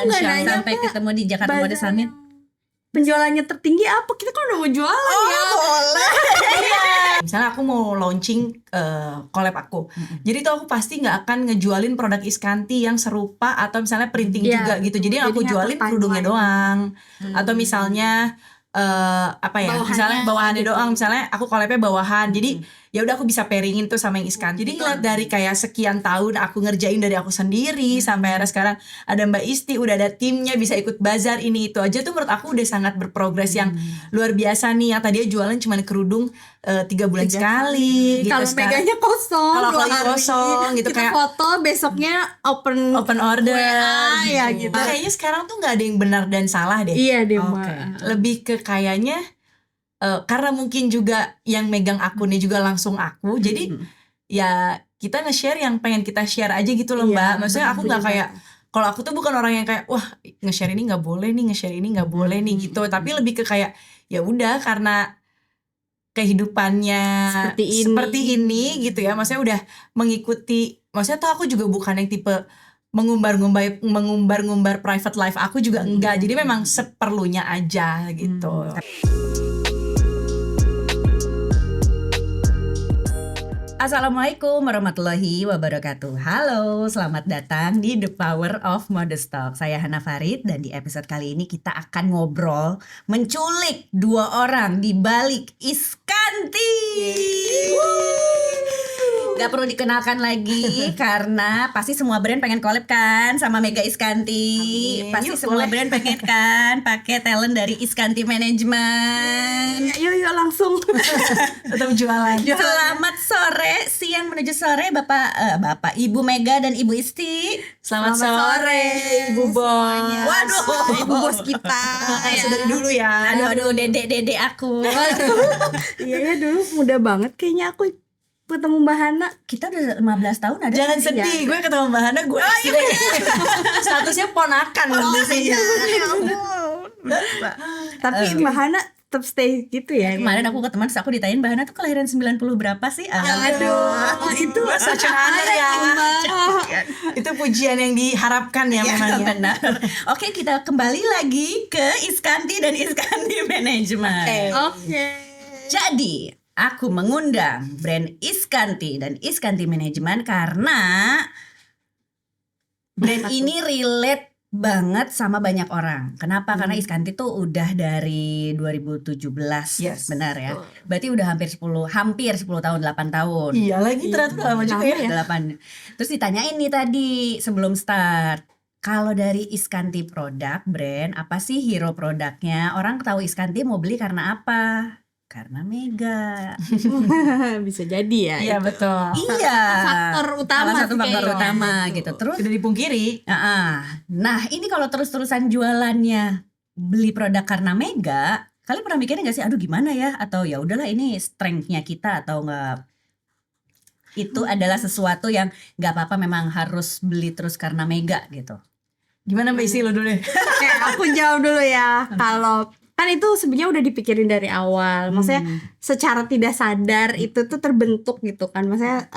nggak nanya sampai ketemu di Jakarta Mode bazar Summit. yang penjualannya tertinggi apa? Kita kan udah mau jualan ya. Boleh. Misalnya aku mau launching collab aku, jadi tuh aku pasti nggak akan ngejualin produk Iskanti yang serupa atau misalnya printing Iya, juga gitu. Jadi yang aku jadinya jualin apa kerudungnya timeline. doang, atau misalnya Bawahannya misalnya bawahannya gitu. doang, misalnya aku collabnya bawahan. Jadi ya udah aku bisa pairingin tuh sama yang Iskanti. Jadi ngeliat dari kayak sekian tahun aku ngerjain dari aku sendiri sampai akhirnya sekarang ada Mbak Isti, udah ada timnya, bisa ikut bazar ini itu aja tuh menurut aku udah sangat berprogres yang luar biasa nih. Yang tadinya jualan cuma kerudung 3 bulan sekali gitu. Kalau Sekarang meganya kosong, kalau 2 lagi hari, kosong gitu, kita kayak foto besoknya open order WA, ya gitu. Kayaknya sekarang tuh nggak ada yang benar dan salah deh. Iya deh Oke. Mbak. Lebih ke kayaknya karena mungkin juga yang megang akunnya juga langsung aku, jadi ya kita nge-share yang pengen kita share aja gitu loh Iya, Mbak. Maksudnya aku nggak betul kayak, kalau aku tuh bukan orang yang kayak wah nge-share ini nggak boleh nih, nge-share ini nggak boleh nih gitu. Tapi lebih ke kayak ya udah karena kehidupannya Seperti ini gitu ya. Maksudnya udah mengikuti. Maksudnya tuh aku juga bukan yang tipe mengumbar-ngumbar private life aku juga enggak. Jadi memang seperlunya aja gitu. Assalamualaikum warahmatullahi wabarakatuh. Halo, selamat datang di The Power of Modest Talk. Saya Hana Farid dan di episode kali ini kita akan ngobrol menculik 2 orang di balik Iskanti. Gak perlu dikenalkan lagi karena pasti semua brand pengen collab kan sama Mega Iskanti. Amin. Pasti Yuk, semua boleh. brand pengen kan pakai talent dari Iskanti Management. Yuk langsung. Tetap jualan. Selamat sore, siang menuju sore Bapak Ibu Mega dan Ibu Isti. Selamat sore Ibu Bos. Waduh, Ibu bos kita. Sudah dulu ya. Aduh dedek aku. Iya ya, dulu muda banget kayaknya aku ketemu Mbak Hana. Kita udah 15 tahun ada. Jangan sedih, gue ketemu Mbak Hana, gue statusnya ponakan biasanya. Tapi Mbak Hana tetap stay gitu ya. Kemarin aku ke teman, terus aku ditanyain Mbak Hana tuh kelahiran 90 berapa sih? Aduh, itu such an honor ya. Itu pujian yang diharapkan ya memang ya. Benar. Oke, kita kembali lagi ke Iskanti dan Iskanti Management. Oke. Jadi, aku mengundang brand Iskanti dan Iskanti Management karena brand ini relate banget sama banyak orang. Kenapa? Karena Iskanti tuh udah dari 2017. Yes. Benar ya. Berarti udah hampir 10 tahun, 8 tahun. Iya lagi ternyata udah lama juga ya. 8. Terus ditanyain nih tadi sebelum start, kalau dari Iskanti produk brand, apa sih hero produknya? Orang tahu Iskanti mau beli karena apa? Karena Mega. Bisa jadi ya. Iya betul. Iya. Faktor utama Salah satu sih faktor kayaknya. utama gitu. Terus Udah dipungkiri. nah ini kalau terus-terusan jualannya beli produk karena Mega, kalian pernah mikirin nggak sih, aduh gimana ya? Atau ya udahlah ini strength-nya kita atau enggak? Itu adalah sesuatu yang nggak apa-apa, memang harus beli terus karena Mega gitu. Gimana Mbak Isi lo dulu deh? Oke, aku jawab dulu ya. Kalau kan itu sebenarnya udah dipikirin dari awal. Maksudnya secara tidak sadar itu tuh terbentuk gitu kan. Maksudnya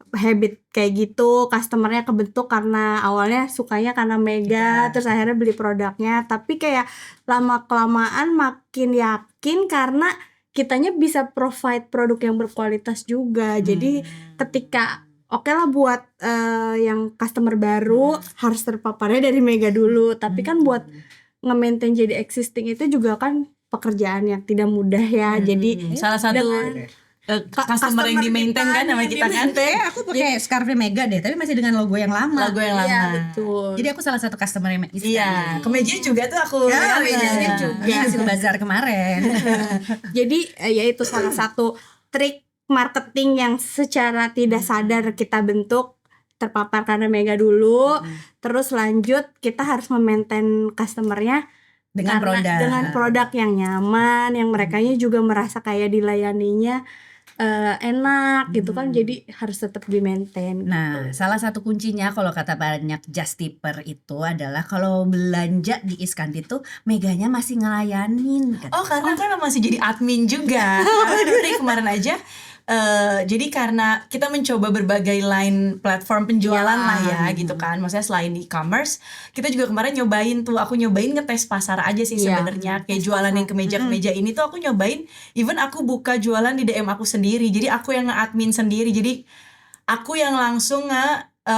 habit kayak gitu, customernya kebentuk karena awalnya sukanya karena Mega, terus akhirnya beli produknya. Tapi kayak lama kelamaan makin yakin karena kitanya bisa provide produk yang berkualitas juga. Jadi ketika oke lah buat yang customer baru harus terpaparnya dari Mega dulu. Tapi kan buat nge-maintain jadi existing itu juga kan pekerjaan yang tidak mudah ya. Jadi Salah satu customer yang di-maintain kan sama kita kan. Aku pakai scarf Mega deh, tapi masih dengan logo yang lama. Logo yang lama. Iya betul. Jadi aku salah satu customer yang Iya, kemeja juga tuh aku. Ya, mejanya juga. hasil bazar kemarin. Jadi ya itu salah satu trik marketing yang secara tidak sadar kita bentuk, terpapar karena Mega dulu, terus lanjut kita harus memaintain customernya Dengan dengan produk yang nyaman, yang merekanya juga merasa kayak dilayaninya enak gitu kan, jadi harus tetap di maintain. Nah, salah satu kuncinya kalau kata banyak just tipper itu adalah kalau belanja di Iskanti tuh Meganya masih ngelayanin. Oh karena kan masih jadi admin juga. Karena dari kemarin aja jadi karena kita mencoba berbagai line platform penjualan lah ya gitu kan. Maksudnya selain di e-commerce, kita juga kemarin nyobain tuh, aku nyobain ngetes pasar aja sih sebenarnya. Kayak jualan yang kemeja-kemeja ini tuh aku nyobain, even aku buka jualan di DM aku sendiri. Jadi aku yang nge-admin sendiri. Jadi aku yang langsung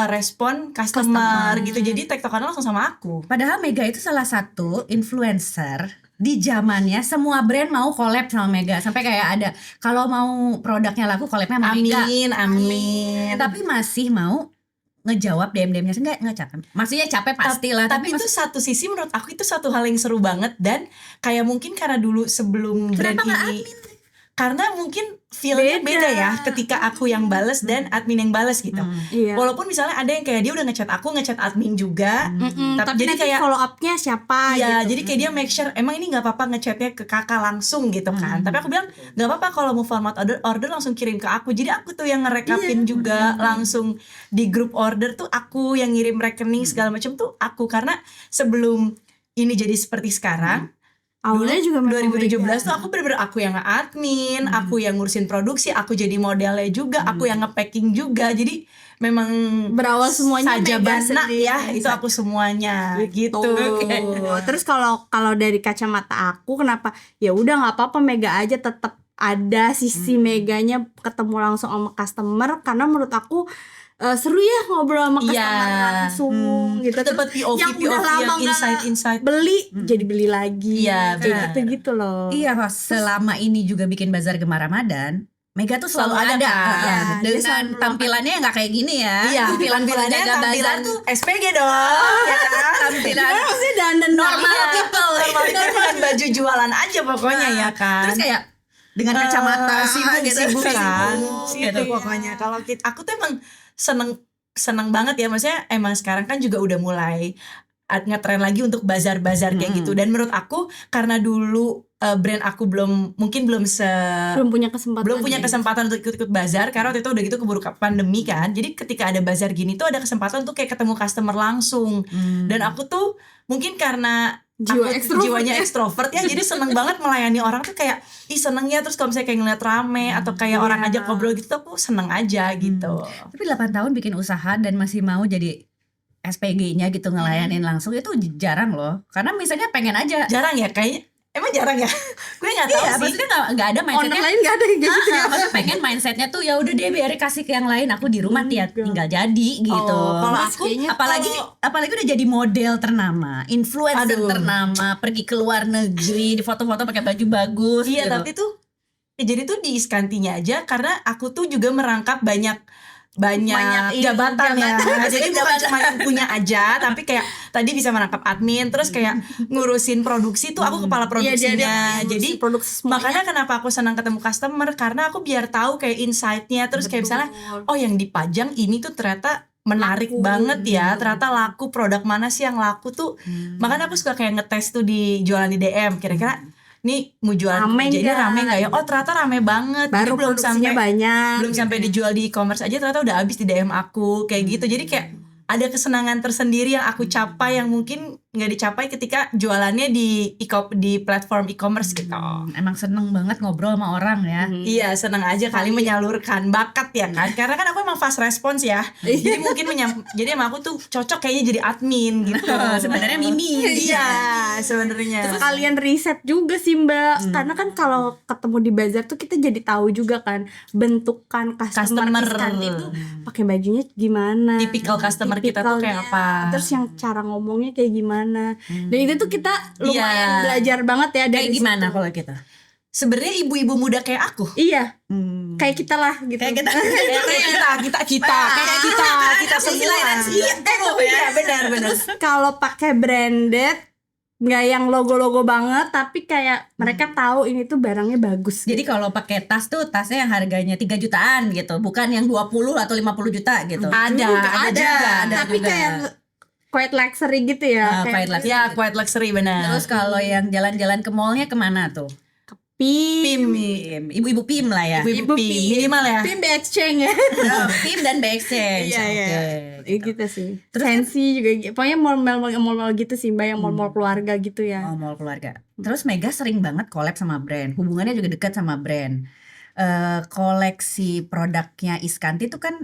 respon customer gitu. Jadi tektokannya langsung sama aku. Padahal Mega itu salah satu influencer di zamannya semua brand mau collab sama Mega, sampai kayak ada kalau mau produknya laku collabnya sama Mega. Amin. Tapi masih mau ngejawab DM-DM-nya, enggak capek. Maksudnya capek pastilah, tapi itu satu sisi menurut aku itu satu hal yang seru banget. Dan kayak mungkin karena dulu sebelum brand ini, karena mungkin feel-nya beda ya ketika aku yang bales dan admin yang bales gitu. Walaupun misalnya ada yang kayak dia udah ngechat aku, ngechat admin juga, tapi jadi nanti kayak follow up-nya siapa ya, gitu. jadi kayak dia make sure emang ini nggak apa-apa ngechatnya ke kakak langsung gitu kan. Tapi aku bilang nggak apa-apa kalau mau format order langsung kirim ke aku. Jadi aku tuh yang ngerekapin juga langsung di grup order tuh aku yang ngirim rekening segala macam tuh aku. Karena sebelum ini jadi seperti sekarang, awalnya juga 2017 tuh aku bener-bener aku yang nge-admin, aku yang ngurusin produksi, aku jadi modelnya juga, aku yang nge-packing juga. Jadi memang berawal semuanya saja Mega bana sendiri. ya, itu aku semuanya gitu. Terus kalau dari kacamata aku, kenapa ya udah nggak apa-apa Mega aja, tetap ada sisi Meganya ketemu langsung sama customer, karena menurut aku seru ya ngobrol sama customer langsung gitu. Dapat POV yang udah lama yang insight beli jadi beli lagi. Iya, kayak gitu loh. Iya, selama ini juga bikin bazar Gemar Ramadan, Mega tuh selalu ada kan? ya, Dia dengan selalu tampilannya nggak kayak gini ya. Iya, tampilannya tampilan tuh SPG dong. Ya kan? tampilan Maksudnya dandan normal people. Normal dengan baju jualan aja pokoknya ya kan. Terus kayak dengan kacamata sibuk kan. sibuk Gitu pokoknya. Kalau aku tuh emang seneng banget ya, maksudnya emang sekarang kan juga udah mulai ngetren lagi untuk bazar-bazar kayak gitu. Dan menurut aku karena dulu brand aku belum punya kesempatan untuk ikut-ikut bazar, karena waktu itu udah gitu keburu pandemi kan. Jadi ketika ada bazar gini tuh ada kesempatan untuk kayak ketemu customer langsung. Dan aku tuh mungkin karena jiwanya ekstrovert ya, jadi seneng banget melayani orang tuh kayak senengnya. Terus kalau misalnya kayak ngeliat rame atau kayak orang ngajak ngobrol gitu tuh aku seneng aja gitu. Tapi 8 tahun bikin usaha dan masih mau jadi SPG-nya gitu, ngelayanin langsung, itu jarang loh. Karena misalnya pengen aja. Jarang ya kayaknya. Emang jarang ya? Gue nggak tahu Iya, sih. maksudnya nggak ada mindsetnya. Orang lain nggak ada yang gitu. Maksudnya pengen mindsetnya tuh ya udah deh biar kasih ke yang lain. Aku di rumah tinggal jadi gitu. Kalau aku apalagi udah jadi model ternama, influencer ternama, pergi ke luar negeri, di foto-foto pakai baju bagus. Iya, gitu. tapi tuh jadi tuh di Iskantinya aja, karena aku tuh juga merangkap banyak jabatan ya. Jadi bukan cuma yang punya aja, tapi kayak tadi bisa merangkap admin, terus kayak ngurusin produksi tuh aku kepala produksinya. Jadi makanya kenapa aku senang ketemu customer, karena aku biar tahu kayak insight-nya. Terus kayak misalnya yang dipajang ini tuh ternyata menarik banget ya, ternyata laku, produk mana sih yang laku tuh. Makanya aku suka kayak ngetes tuh di jualan di DM, kira-kira nih mau jualan jadi rame nggak ya? Oh ternyata rame banget. Baru belum sampai banyak. Belum sampai dijual di e-commerce aja ternyata udah habis di DM aku kayak gitu. Jadi kayak ada kesenangan tersendiri yang aku capai yang mungkin nggak dicapai ketika jualannya di platform e-commerce gitu. Emang seneng banget ngobrol sama orang ya. Iya, seneng aja kali menyalurkan bakat ya kan. Karena kan aku emang fast response ya. Jadi mungkin jadi emang aku tuh cocok kayaknya jadi admin gitu. Sebenarnya Mimi. Iya, sebenarnya. Terus kalian riset juga sih Mbak. Karena kan kalau ketemu di bazar tuh kita jadi tahu juga kan bentukan customer itu pakai bajunya gimana. Tipikal customer kita tuh kayak apa. Terus yang cara ngomongnya kayak gimana. Dan itu tuh kita lumayan belajar banget ya dari kayak gimana situ. kalau kita? Sebenarnya ibu-ibu muda kayak aku. Iya. Kayak kita lah gitu. Kayak kita semua. Iya, benar. Terus kalau pakai branded nggak yang logo-logo banget, tapi kayak mereka tahu ini tuh barangnya bagus. Jadi kalau pakai tas tuh tasnya yang harganya 3 jutaan gitu, bukan yang 20 atau 50 juta gitu. Ada juga. Tapi kayak quite luxury gitu ya. Quite luxury. Ya, quite luxury benar. Terus kalau yang jalan-jalan ke mallnya kemana tuh? PIM. Ibu-ibu PIM lah ya. Ibu-ibu PIM minimal ya. PIM exchange ya. PIM dan Exchange. Iya. Gitu sih. Terus Sensi juga. Pokoknya mall-mall gitu sih Mbak, yang mall-mall keluarga gitu ya. Oh, mall keluarga. Terus Mega sering banget collab sama brand. Hubungannya juga dekat sama brand. koleksi produknya Iskanti itu kan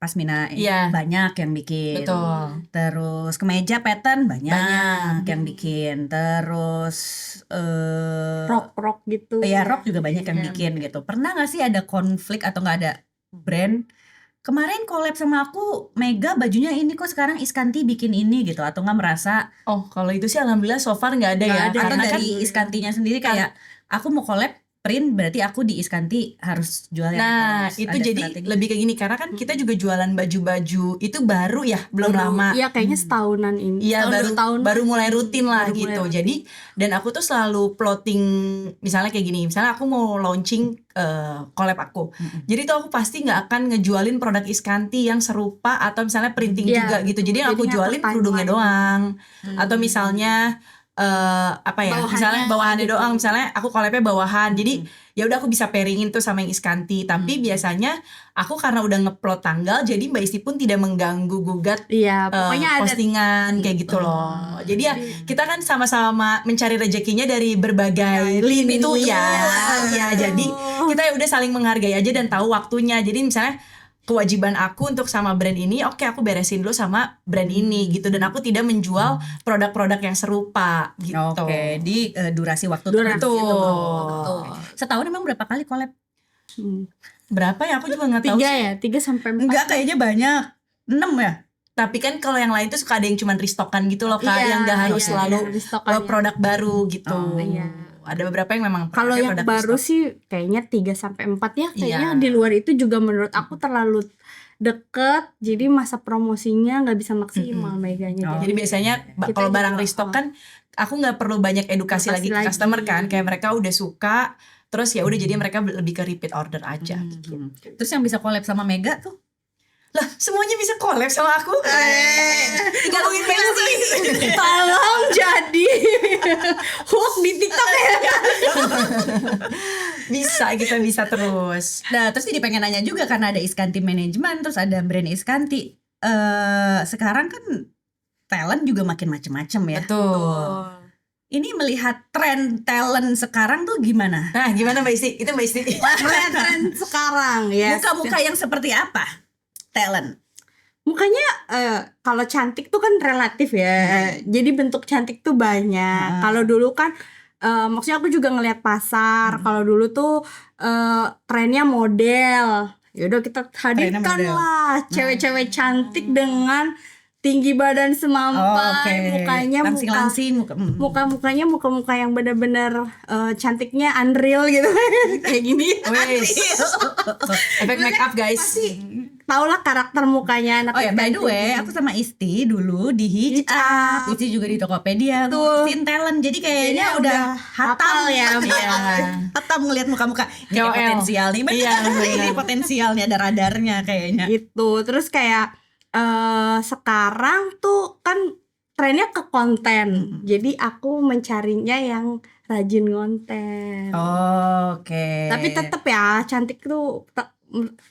pasmina Iya. banyak yang bikin. Betul. Terus kemeja pattern banyak Banyak. yang bikin. Terus Rok gitu. ya rok juga banyak yang Iya. bikin gitu. Pernah gak sih ada konflik atau gak ada brand kemarin collab sama aku Mega bajunya ini kok sekarang Iskanti bikin ini gitu, atau nggak merasa Oh, kalau itu sih alhamdulillah so far nggak ada Nggak ya. ada. atau Karena kan dari Iskantinya sendiri kayak aku mau collab print berarti aku di Iskanti harus jual yang nah, harus itu ada jadi strategi. lebih kayak gini karena kan kita juga jualan baju-baju itu baru ya, belum lama. Iya kayaknya setahunan ini. Iya, Setahun, baru 2 tahun. baru mulai rutin lah Baru mulai gitu. rutin. Jadi dan aku tuh selalu plotting misalnya kayak gini. Misalnya aku mau launching collab aku. Jadi tuh aku pasti nggak akan ngejualin produk Iskanti yang serupa atau misalnya printing Iya, juga gitu. Jadi yang aku jadinya jualin per kerudungnya timeline. doang. Atau misalnya apa ya? Bawahannya Misalnya bawahannya gitu. doang. Misalnya aku collabnya bawahan. Jadi ya udah aku bisa pairingin tuh sama yang Iskanti. Tapi biasanya aku karena udah ngeplot tanggal, jadi Mbak Isti pun tidak mengganggu gugat Iya, pokoknya ada postingan kayak gitu loh. Jadi ya kita kan sama-sama mencari rezekinya dari berbagai lini tuh ya. Ya, jadi kita ya udah saling menghargai aja dan tahu waktunya. Jadi misalnya kewajiban aku untuk sama brand ini, oke aku beresin dulu sama brand ini gitu, dan aku tidak menjual produk-produk yang serupa gitu. Oke, di durasi waktu Durasi tertentu. itu. Betul. Setahun emang berapa kali collab? Berapa ya aku juga nggak tahu 3 sih. ya, 3 sampai 4. Enggak, kayaknya banyak. 6 ya? Tapi kan kalau yang lain tuh suka ada yang cuman restockan gitu loh Kak, yang nggak harus selalu produk baru gitu. Oh, iya. Ada beberapa yang memang Kalau pakai yang produk baru restock. sih kayaknya 3 sampai 4 ya. Kayaknya Iya. di luar itu juga menurut aku terlalu deket, jadi masa promosinya nggak bisa maksimal meganya. Jadi biasanya kita kalau barang juga, restock kan aku nggak perlu banyak edukasi lagi ke customer kan, kayak mereka udah suka, terus ya udah jadi mereka lebih ke repeat order aja. Gitu. Terus yang bisa collab sama Mega tuh? Lah semuanya bisa collab sama aku. Ngomongin Messi. Tolong jadi hook di TikTok ya. Bisa, kita bisa terus. Nah, terus jadi pengen nanya juga karena ada Iskanti Management, terus ada brand Iskanti. Sekarang kan talent juga makin macem-macem ya. Betul. Ini melihat tren talent sekarang tuh gimana? Nah gimana Mbak Isti? Itu Mbak Isti. Melihat tren sekarang ya. Muka-muka yang seperti apa? Talent. Mukanya kalau cantik tuh kan relatif ya. Jadi bentuk cantik tuh banyak. Kalau dulu kan maksudnya aku juga ngelihat pasar. Kalau dulu tuh trennya model. Yaudah kita hadirkan model. lah cewek-cewek cantik dengan tinggi badan semampai, mukanya langsing-langsing, muka-mukanya muka-muka yang benar-benar cantiknya unreal gitu. Kayak gini. Wes. Efek make up guys. Tau lah karakter mukanya anak. Oh ya, by the way, aku sama Isti dulu di Hitch Up. Isti juga di Tokopedia ngurusin talent. Jadi kayaknya udah hafal ya. Hatam ngelihat muka-muka. Ini KOL. potensial nih. Iya, Ini potensial nih, ada radarnya kayaknya. Gitu. Terus kayak sekarang tuh kan trennya ke konten. Jadi aku mencarinya yang rajin konten. Oke. Tapi tetap ya cantik tuh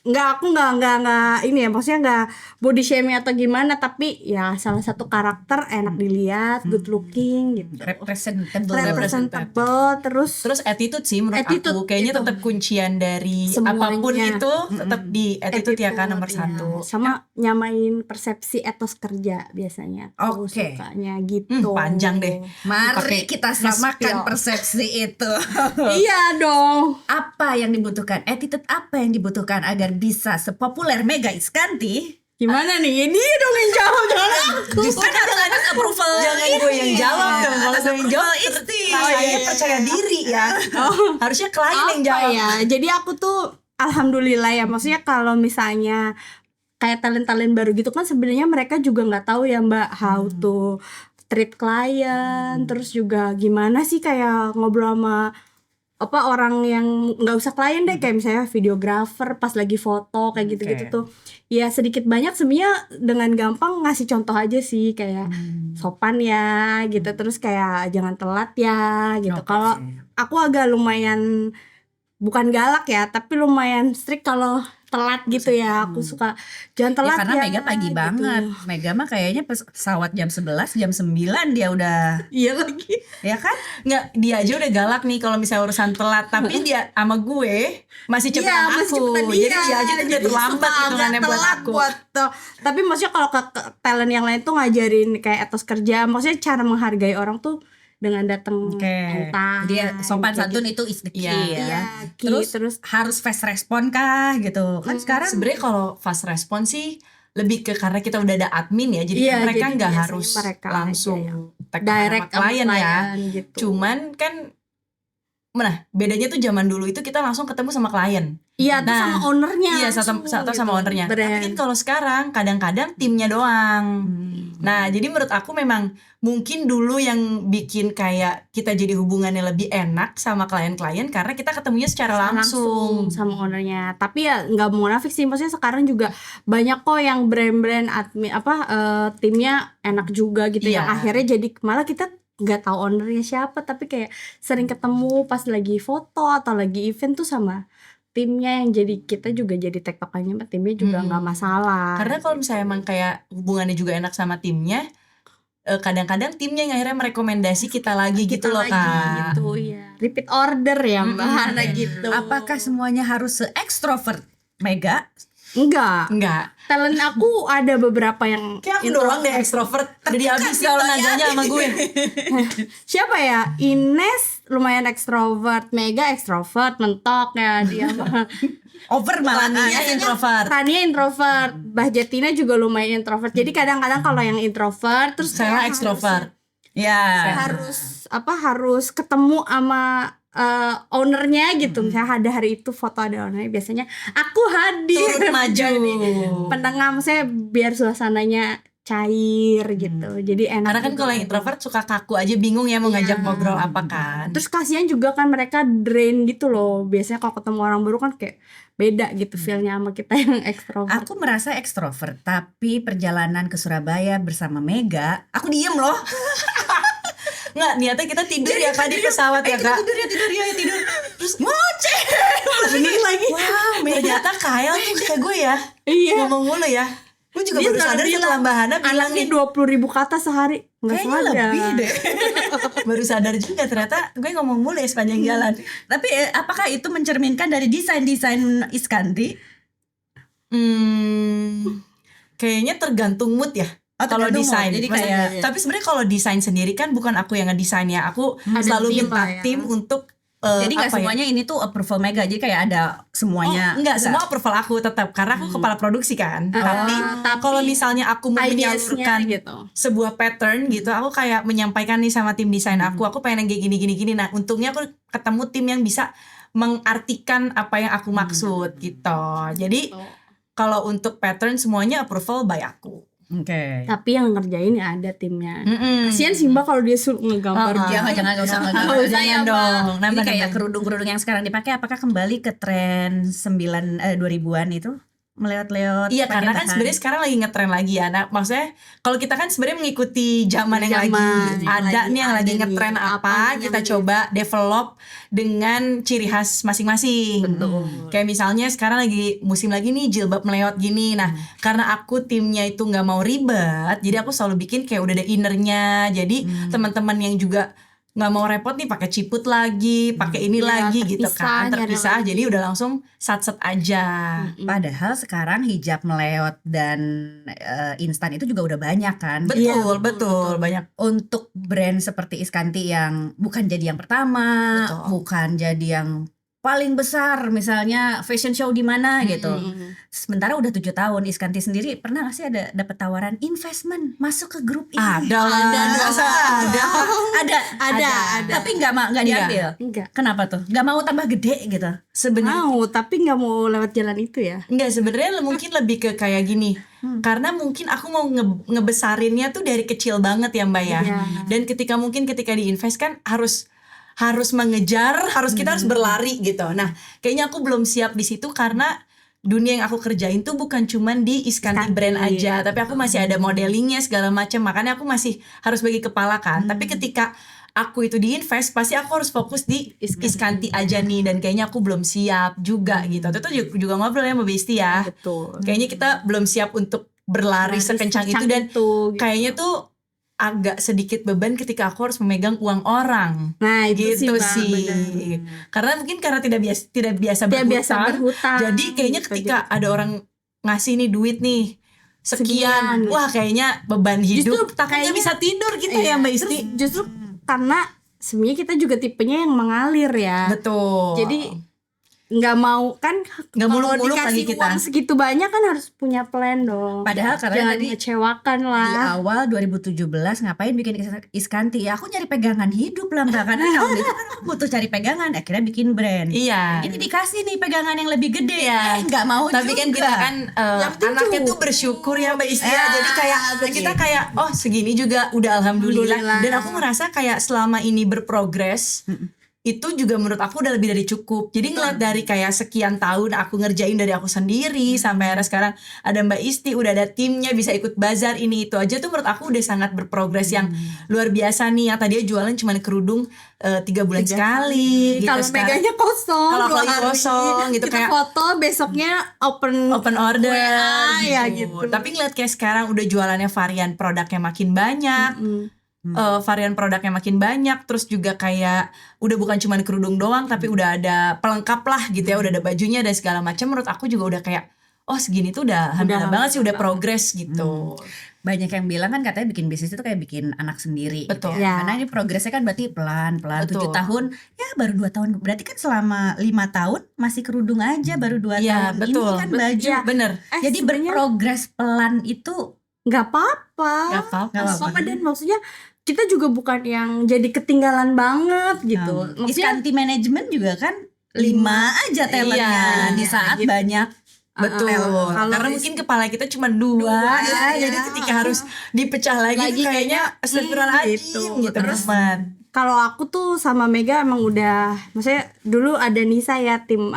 aku nggak ini ya, maksudnya nggak body shaming atau gimana, tapi ya salah satu karakter enak dilihat, good looking gitu, representable, terus attitude sih menurut attitude aku kayaknya itu. tetap kuncian dari Semuanya. apapun itu tetap di attitude ya kan nomor iya. satu. Sama nyamain persepsi etos kerja biasanya aku Oke. sukanya gitu. Panjang deh. Mari kita samakan nge-spill. persepsi itu. Iya dong. Apa yang dibutuhkan? Attitude apa yang dibutuhkan agar bisa sepopuler Mega Iskanti? Gimana nih? Dia dong yang jawab, jangan aku. Justru harus ada approval. Jangan gue yang jawab dong. Kalau gue yang jawab Isti. saya percaya diri ya. Harusnya klien yang jawab. ya? Jadi aku tuh alhamdulillah ya, maksudnya kalau misalnya kayak talent-talent baru gitu kan sebenarnya mereka juga nggak tahu ya Mbak how to treat klien, terus juga gimana sih kayak ngobrol sama orang yang nggak usah klien deh, kayak misalnya videografer pas lagi foto kayak gitu-gitu tuh ya sedikit banyak sebenarnya dengan gampang ngasih contoh aja sih, kayak sopan ya gitu, terus kayak jangan telat ya gitu. Kalau aku agak lumayan bukan galak ya, tapi lumayan strict kalau telat gitu ya. Aku suka jangan telat Ya karena Mega pagi gitu. banget. Mega mah kayaknya pesawat jam 11, jam 9 dia udah, Iya lagi. ya kan? Nggak, dia aja udah galak nih kalau misalnya urusan telat, tapi dia sama gue masih cepetan Iya, masih aku. cepetan Jadi dia aja tuh udah Jadi terlambat suka agak hitungannya buat telat aku. Tapi maksudnya kalau ke talent yang lain tuh ngajarin kayak etos kerja, maksudnya cara menghargai orang tuh dengan datang Oke. on Dia time, sopan kayak santun gitu. itu is the key Iya. ya. Iya, key. Terus harus fast respon kah gitu. Kan sekarang Sebenarnya kalau fast response sih lebih ke karena kita udah ada admin ya, jadi Iya, kan mereka jadi nggak biasanya harus mereka aja langsung yang tag direct sama klien ya. gitu. Cuman kan bedanya tuh zaman dulu itu kita langsung ketemu sama klien. Iya, tuh Nah, sama ownernya. Iya, langsung atau gitu. sama ownernya. Tapi Brand. kan kalau sekarang kadang-kadang timnya doang. Nah, jadi menurut aku memang mungkin dulu yang bikin kayak kita jadi hubungannya lebih enak sama klien-klien karena kita ketemunya secara langsung. sama ownernya. Tapi ya nggak mau munafik sih, maksudnya sekarang juga banyak kok yang brand-brand admin timnya enak juga gitu, Iya. yang akhirnya jadi malah kita nggak tahu ownernya siapa, tapi kayak sering ketemu pas lagi foto atau lagi event tuh sama timnya, yang jadi kita juga jadi tektokannya sama timnya juga nggak masalah. Karena kalau misalnya emang kayak hubungannya juga enak sama timnya, kadang-kadang timnya yang akhirnya merekomendasi kita lagi gitu loh, lagi Kak. gitu ya, repeat order ya Mbak Hana gitu. apakah semuanya harus se-extrovert Mega? Enggak, talent aku ada beberapa yang Kayak aku doang deh ekstrovert, udah dihabisin kalau tenaganya sama gue. siapa ya? Ines lumayan ekstrovert, Mega ekstrovert, mentok ya dia. Over malah Tania introvert. Tania introvert, Mbah Jatina juga lumayan introvert. Jadi kadang-kadang kalau yang introvert terus Saya kayak ekstrovert. ya. harus ketemu sama ownernya gitu. Misalnya ada hari itu foto ada ownernya, biasanya aku hadir Turut maju. jadi penengah, saya biar suasananya cair gitu. Jadi enak. Karena kan juga. kalau yang introvert suka kaku aja, bingung ya mau ngajak ngobrol apa kan. Terus kasihan juga kan mereka drain gitu loh. Biasanya kalau ketemu orang baru kan kayak beda gitu feelnya sama kita yang ekstrovert. Aku merasa ekstrovert, tapi perjalanan ke Surabaya bersama Mega, aku diem loh. Nggak, niatnya kita tidur ya Kak di pesawat ya Kak. Tidur ya tidur. Terus ngoceh. Bener lagi. Wow, ternyata Kyle tuh kayak gue ya. Iya. Ngomong mulu ya. Gue juga Dia baru sadar bilang, setelah Mbak Hana bilang Anaknya nih. 20.000 kata sehari. Nggak Kayaknya sadar. lebih deh. Baru sadar juga ternyata gue ngomong mulu ya sepanjang jalan. Tapi apakah itu mencerminkan dari desain-desain Iskanti? Kayaknya tergantung mood ya. Oh, Kalau tergantung desain, mood. Jadi Maksudnya, kayak- tapi sebenarnya kalau desain sendiri kan bukan aku yang ngedesain ya. Aku Ada selalu tim minta lah ya. tim untuk Jadi nggak apa ya? semuanya ini tuh approval Mega. Jadi kayak ada semuanya. Enggak, semua approval aku tetap karena aku kepala produksi kan. Tapi kalau misalnya aku mau Ideasnya menyalurkan gitu. sebuah pattern gitu, aku kayak menyampaikan nih sama tim desain aku pengen yang kayak gini. Nah, untungnya aku ketemu tim yang bisa mengartikan apa yang aku maksud gitu. Jadi kalau untuk pattern semuanya approval by aku. Oke. Tapi yang ngerjain ya ada timnya. Mm-mm. Kasian sih Mbak kalau dia suruh ngegambar gitu. Jangan nggak usah Nggak usah ya, Jangan dong. Jadi Nambah, kayak nambah. kerudung-kerudung yang sekarang dipakai apakah kembali ke tren 2000-an itu? Melewat-lewat Iya, pakai karena kan bahan. sebenarnya sekarang lagi ngetren lagi ya. Nah, maksudnya kalau kita kan sebenarnya mengikuti zaman yang lagi Zaman, ada nih yang lagi ada ngetren nih, apa, yang kita lagi- coba develop dengan ciri khas masing-masing. Kayak misalnya sekarang lagi musim lagi nih jilbab melewat gini. Nah, karena aku timnya itu nggak mau ribet, jadi aku selalu bikin kayak udah ada innernya. Jadi teman-teman yang juga nggak mau repot nih pakai ciput lagi, pakai ini Ya, lagi gitu terpisah, kan, terpisah. nyari Jadi udah langsung sat-set aja. Padahal sekarang hijab meleot dan instan itu juga udah banyak kan. Betul, banyak. Untuk brand seperti Iskanti yang bukan jadi yang pertama, Betul. bukan jadi yang paling besar, misalnya fashion show di mana gitu. Sementara udah 7 tahun, Iskanti sendiri pernah gak sih ada dapat tawaran investment masuk ke grup ini? Ada lah. Masa ada. Ada. Tapi nggak diambil. Enggak. Kenapa tuh? Nggak mau tambah gede gitu? Sebenarnya Mau, tapi nggak mau lewat jalan itu ya. enggak, sebenarnya mungkin lebih ke kayak gini. Karena mungkin aku mau ngebesarinnya tuh dari kecil banget ya Mbak ya. Iya. Dan ketika diinvest kan harus mengejar, kita harus berlari gitu. Nah, kayaknya aku belum siap di situ karena dunia yang aku kerjain tuh bukan cuman di Iskanti brand aja, tapi aku masih ada modelingnya segala macam, makanya aku masih harus bagi kepala kan. Tapi ketika aku itu diinvest, pasti aku harus fokus di Iskanti aja nih, dan kayaknya aku belum siap juga gitu. Itu juga ngobrol ya sama Besti ya. Betul. Kayaknya kita belum siap untuk berlari sekencang itu, dan gitu. kayaknya tuh agak sedikit beban ketika aku harus memegang uang orang. Nah itu Gitu sih, Mbak, benar. Karena mungkin karena tidak biasa berhutang. jadi kayaknya ketika ada orang ngasih nih duit nih sekian, wah kayaknya beban hidup, Justru takutnya kayaknya- bisa tidur kita Iya, ya Mbak terus Isti. justru karena sebenarnya kita juga tipenya yang mengalir ya. Betul. Jadi nggak mau kan Nggak kalau muluk-muluk dikasih lagi kita. uang segitu banyak kan harus punya plan dong. Padahal karena jangan tadi mengecewakan di lah. awal 2017 ngapain bikin Iskanti? Ya aku nyari pegangan hidup lah Mbak, karena tahun itu kan aku butuh cari pegangan, akhirnya bikin brand. Iya. Ini dikasih nih pegangan yang lebih gede, Iya. nggak mau Tapi juga. kan kita kan Yang penting anaknya cukup. tuh bersyukur ya Mbak Isti ya. Ya, Jadi kayak kita kayak oh segini juga udah alhamdulillah. Alhamdulillah. Dan aku ngerasa kayak selama ini berprogres itu juga menurut aku udah lebih dari cukup. Jadi ngeliat dari kayak sekian tahun aku ngerjain dari aku sendiri sampai akhirnya sekarang ada Mbak Isti, udah ada timnya, bisa ikut bazar ini itu aja tuh menurut aku udah sangat berprogres yang luar biasa nih. Yang tadinya jualan cuma kerudung 3 bulan sekali gitu. Kalau Sekarang meganya kosong, Kalau 2 lagi hari. kosong gitu, kita kayak foto besoknya open order WA, ya gitu. Tapi ngeliat kayak sekarang udah jualannya varian produknya makin banyak, varian produknya makin banyak, terus juga kayak udah bukan cuma kerudung doang, tapi udah ada pelengkap lah gitu ya, udah ada bajunya dan segala macam. Menurut aku juga udah kayak oh segini tuh udah alhamdulillah banget sih, udah progres gitu. Banyak yang bilang kan katanya bikin bisnis itu kayak bikin anak sendiri. Betul. Gitu ya. Ya. Karena ini progresnya kan berarti pelan-pelan. Betul. 7 tahun, ya baru 2 tahun. Berarti kan selama 5 tahun masih kerudung aja, baru 2 Iya, tahun. betul. Ini kan baju. Ya. Bener. Jadi sebenarnya berprogres pelan itu nggak apa-apa. Gak apa-apa. Nggak apa-apa. Dan maksudnya kita juga bukan yang jadi ketinggalan banget gitu. Maksudnya Iskanti manajemen juga kan 5 aja talentnya Iya, di saat gitu. banyak. Betul. Kalau Karena mungkin kepala kita cuma 2 ya. Jadi ketika harus dipecah lagi tuh kayaknya astagfirullahaladzim gitu. Terus teman. kalau aku tuh sama Mega emang udah, maksudnya dulu ada Nisa ya, tim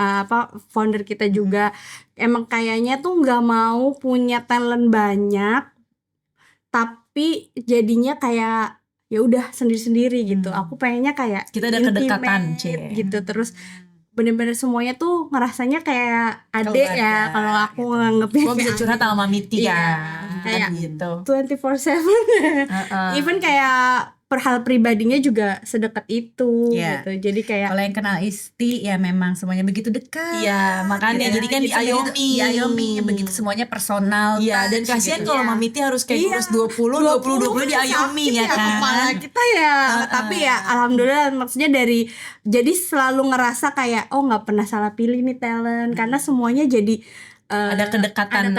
founder kita juga, emang kayaknya tuh nggak mau punya talent banyak, tapi jadinya kayak ya udah sendiri-sendiri gitu. Aku pengennya kayak Kita ada kedekatan, intimate gitu, terus bener-bener semuanya tuh ngerasanya kayak adek Keluarga. ya, kalau aku nganggepnya Gue bisa kayak curhat sama Miti Iya, kan. kayak gitu. 24/7. Even kayak per hal pribadinya juga sedekat itu Iya. gitu. Jadi kayak Kalau yang kenal Isti ya memang semuanya begitu dekat. Iya, makanya Ya, jadi kan gitu, diayomi. diayomi begitu semuanya personal. Iya, dan touch kasihan gitu. kalau Iya. Mamiti harus kayak Iya. ngurus 20 diayomi sakit ya kan. kepala kita ya. Tapi ya alhamdulillah, maksudnya dari jadi selalu ngerasa kayak oh nggak pernah salah pilih nih talent, karena semuanya jadi Ada kedekatan.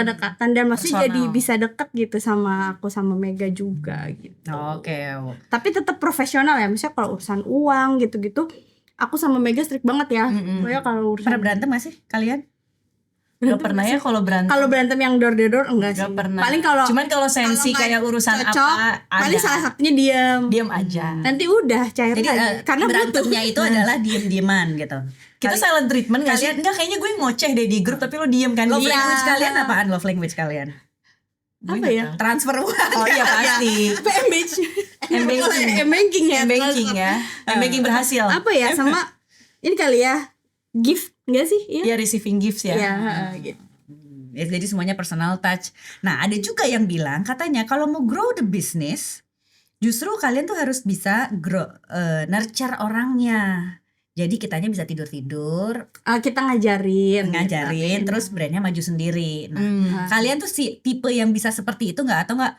dan maksudnya personal. jadi bisa deket gitu sama aku sama Mega juga gitu. Oke. Tapi tetap profesional ya, misalnya kalau urusan uang gitu-gitu aku sama Mega strict banget ya. Pokoknya kalau urusan Pernah berantem gak sih kalian? Gak pernah ya kalau berantem. kalau berantem yang door to door enggak sih. Gak pernah. Paling kalau Cuman kalau sensi kalau kayak nggak urusan cocok, apa paling ada. salah satunya diam Aja. nanti udah cair Jadi lagi karena butuh. berantemnya itu adalah diem-dieman gitu. Kita silent treatment gak sih? Enggak, kayaknya gue ngoceh deh di grup tapi lo diem kan. Love Diem. language kalian apaan? Love language kalian? Gue apa nggak ya? tahu. Transfer uang. Oh iya pasti. Apa M-banking M-banking ya, M-banking ya. M-banking berhasil. apa ya, sama ini kali ya, gift enggak sih? Iya. Ya receiving gifts ya. Iya, gitu. Ya, jadi semuanya personal touch. Nah, ada juga yang bilang katanya kalau mau grow the business, justru kalian tuh harus bisa grow, nurture orangnya. Jadi kitanya bisa tidur-tidur, Kita ngajarin terus brandnya maju sendiri. Nah, Hmm. kalian tuh si tipe yang bisa seperti itu nggak, atau nggak?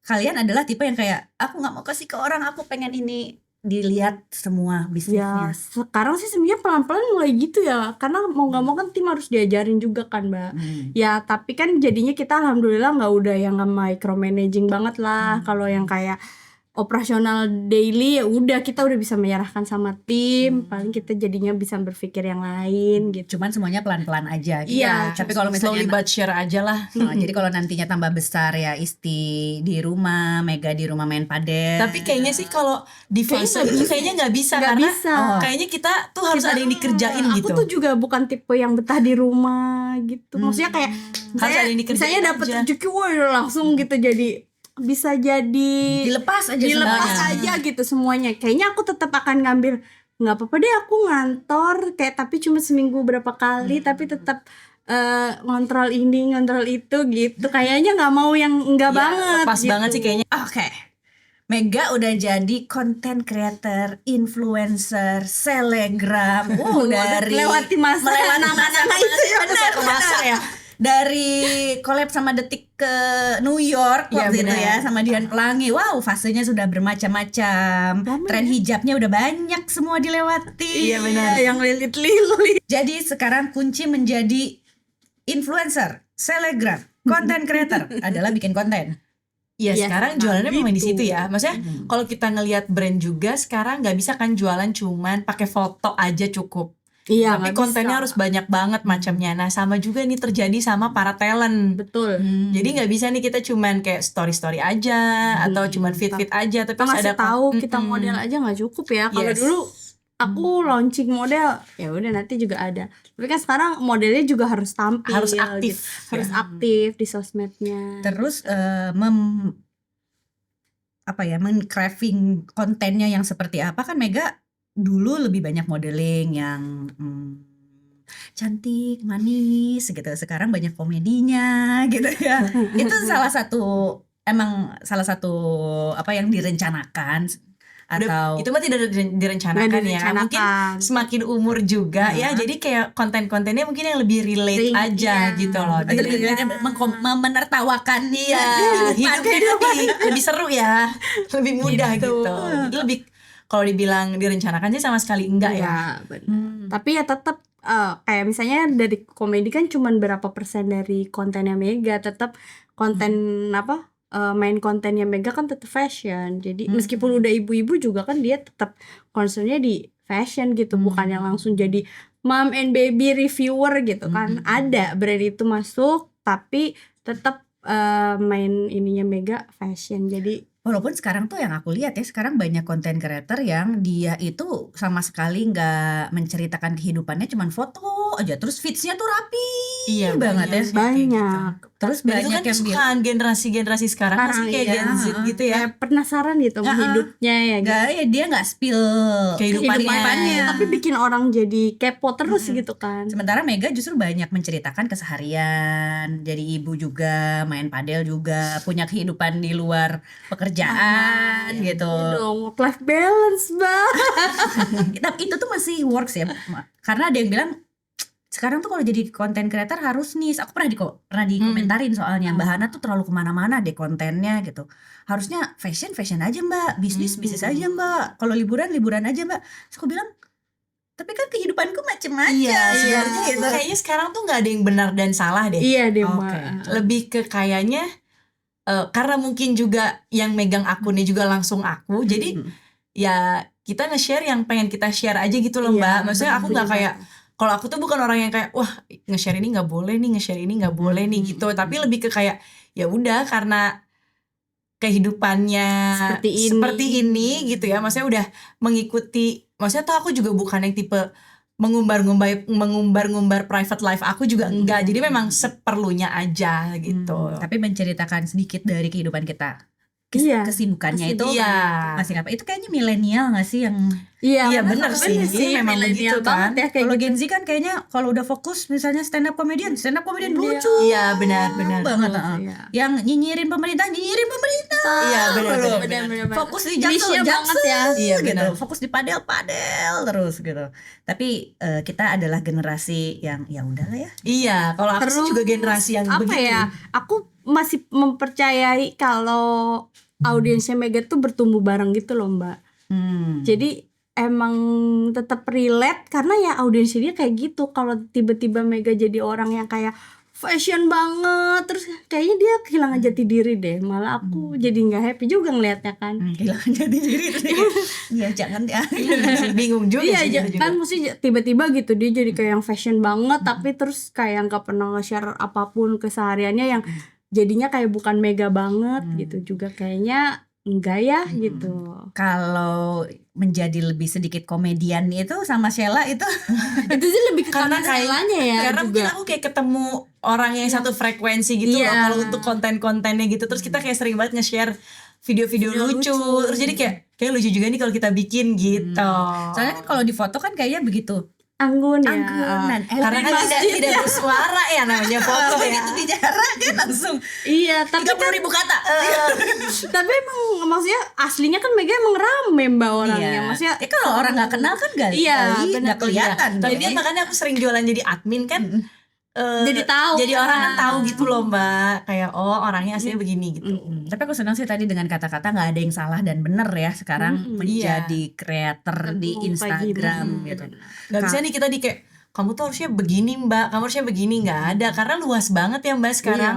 Kalian adalah tipe yang kayak aku nggak mau kasih ke orang, aku pengen ini dilihat semua Ya bisnisnya. sekarang sih sebenarnya pelan-pelan mulai gitu ya, karena mau nggak mau kan tim harus diajarin juga kan Mbak. Ya tapi kan jadinya kita alhamdulillah nggak udah yang micromanaging banget lah. Kalau yang kayak operasional daily ya udah kita udah bisa menyerahkan sama tim, paling kita jadinya bisa berpikir yang lain gitu. Cuman semuanya pelan-pelan aja gitu. Iya, Tapi kalau slowly misalnya but sure aja lah. jadi kalau nantinya tambah besar ya, Isti di rumah, Mega di rumah main padel. Tapi kayaknya sih kalau di fase itu kayaknya nggak bisa, Nggak karena bisa. kayaknya kita tuh harus ada yang dikerjain Aku gitu. tuh juga bukan tipe yang betah di rumah gitu. Maksudnya kayak Harus ada yang dikerjain misalnya dapet aja. rezeki wah langsung gitu, jadi bisa jadi dilepas aja dilepas semuanya. aja gitu semuanya. Kayaknya aku tetap akan ngambil, nggak apa-apa deh aku ngantor kayak tapi cuma seminggu berapa kali, tapi tetap ngontrol ini ngontrol itu gitu. Kayaknya nggak mau yang enggak Ya, banget pas gitu. banget sih kayaknya. Oke. Mega udah jadi content creator, influencer, selegram. Dari melewati masa itu ya, benar, masa ya. Dari collab sama Detik ke New York Iya, waktu itu benar. ya, sama Dian Pelangi. Wow, fasenya sudah bermacam-macam. Lama Tren hijabnya udah banyak semua dilewati. Iya, benar. yang lilit-lilit. Jadi sekarang kunci menjadi influencer, selegram, content creator adalah bikin konten. Iya, Iya, sekarang sama jualannya memang di gitu. situ ya. Maksudnya kalau kita ngelihat brand juga sekarang nggak bisa kan jualan cuman pakai foto aja cukup. Iya, Tapi nggak kontennya bisa. harus banyak banget macamnya. Nah, sama juga nih terjadi sama para talent. Betul. Jadi nggak bisa nih kita cuman kayak story story aja atau cuman fit aja, tapi Kita harus ngasih ada tahu kita model aja nggak cukup ya. Kalau Yes. dulu aku launching model ya udah nanti juga ada. Tapi kan sekarang modelnya juga harus tampil, Harus aktif. gitu. Harus aktif di sosmednya. Terus men-crafting kontennya yang seperti apa, kan Mega dulu lebih banyak modeling yang cantik, manis gitu. Sekarang banyak komedinya gitu ya. Itu salah satu apa yang direncanakan atau Itu mah tidak direncanakan Nggak ya. direncanakan. Mungkin semakin umur juga ya. Jadi kayak konten-kontennya mungkin yang lebih relate aja Iya. gitu loh. atau Jadi menertawakan dia hidupnya lebih seru ya, lebih mudah gitu. Jadi lebih, kalau dibilang direncanakan sih sama sekali enggak ya. Ya, benar. Tapi ya tetap kayak misalnya dari komedi kan cuman berapa persen dari kontennya Mega, tetap konten main kontennya Mega kan tetap fashion. Jadi meskipun udah ibu-ibu juga kan dia tetap concernnya di fashion gitu, bukan yang langsung jadi mom and baby reviewer gitu kan. Ada brand itu masuk tapi tetap main ininya Mega fashion. Jadi walaupun sekarang tuh yang aku lihat ya, sekarang banyak content creator yang dia itu sama sekali nggak menceritakan kehidupannya, cuman foto aja, terus feeds-nya tuh rapi Iya, banget ya. banyak sih kayak banyak. Terus Dan itu banyak kan yang bilang kesukaan generasi-generasi sekarang masih kayak iya. Gen Z gitu ya. Kayak penasaran gitu sama hidupnya ya gitu. nggak, ya dia nggak spill Kehidupannya. kehidupannya. Tapi bikin orang jadi kepo terus gitu kan. Sementara Mega justru banyak menceritakan keseharian, jadi ibu juga, main padel juga, punya kehidupan di luar pekerjaan gitu. Dong, work life balance, Bang. Tapi itu tuh masih works ya, karena ada yang bilang sekarang tuh kalau jadi content creator harus nih, aku pernah dikomentarin soalnya Mbak Hana tuh terlalu kemana-mana deh kontennya gitu. Harusnya fashion aja Mbak, bisnis aja Mbak, kalau liburan aja Mbak. Terus aku bilang, tapi kan kehidupanku macem-macem Sebenarnya gitu. kayaknya sekarang tuh nggak ada yang benar dan salah deh. Iya deh, Oke. Mbak. Lebih ke kayaknya karena mungkin juga yang megang akunnya juga langsung aku, jadi ya kita nge-share yang pengen kita share aja gitu loh Iya, Mbak. Maksudnya aku nggak bener. kayak, kalau aku tuh bukan orang yang kayak wah nge-share ini nggak boleh nih, nge-share ini nggak boleh nih gitu. Tapi lebih ke kayak ya udah karena kehidupannya Seperti ini gitu ya. Maksudnya udah mengikuti. Maksudnya tuh aku juga bukan yang tipe mengumbar-ngumbar private life aku juga enggak. Jadi memang seperlunya aja gitu. Tapi menceritakan sedikit dari kehidupan kita, Iya. kesibukannya itu Iya. masih apa? Itu kayaknya milenial nggak sih yang Iya, bener sih. Memang milenial begitu kan. banget ya kayak kalau gitu. Gen Z kan kayaknya kalau udah fokus misalnya stand up comedian lucu Iya, benar. banget. Iya. Yang nyinyirin pemerintah. Iya, benar. Benar. Fokus di Niche-nya banget ya. Iya, gitu. benar. Fokus di padel terus gitu. Tapi kita adalah generasi yang ya udahlah ya. Iya, kalau aku sih Terus, juga generasi yang apa begitu. ya? Aku masih mempercayai kalau audiensnya Mega tuh bertumbuh bareng gitu loh, Mbak. Jadi emang tetap relate karena ya audiensnya dia kayak gitu. Kalau tiba-tiba Mega jadi orang yang kayak fashion banget, terus kayaknya dia kehilangan jati diri deh. Malah aku jadi nggak happy juga ngelihatnya kan. Kehilangan jati diri tuh. Ya jangan ya. Bingung juga Iya sih gitu kan, juga. mesti tiba-tiba gitu dia jadi kayak yang fashion banget, tapi terus kayak nggak pernah nge-share apapun kesehariannya yang jadinya kayak bukan mega banget gitu juga kayaknya enggak ya gitu. Kalau menjadi lebih sedikit komedian itu sama Sheila itu Itu sih lebih ke Karena kayak- kailanya ya Karena mungkin juga. aku kayak ketemu orang yang satu frekuensi gitu loh. Iya. Kalau untuk konten-kontennya gitu, terus kita kayak sering banget nge-share video-video Video lucu. lucu. Terus jadi kayak lucu juga nih kalau kita bikin gitu. soalnya kan kalau di foto kan kayaknya begitu Anggun ya. anggunan. Karena kan tidak bersuara ya namanya foto ya. Begitu bicara kan langsung Iya, tapi 30.000 kata. tapi emang maksudnya aslinya kan Mega emang rame Mbak orangnya. Iya. Maksudnya Ya kalau orang nggak kenal kan Iya, kali benar. nggak kelihatan. Tapi dong. dia makanya aku sering jualan jadi admin kan. jadi tahu. Jadi orang kan kan. tahu gitu loh Mbak. Kayak orangnya aslinya begini gitu. Tapi aku senang sih tadi dengan kata-kata nggak ada yang salah dan benar ya sekarang menjadi creator di Kayak Instagram gimana. gitu. Gak bisa nih kita kayak kamu tuh harusnya begini Mbak, kamu harusnya begini, nggak ada karena luas banget ya Mbak sekarang.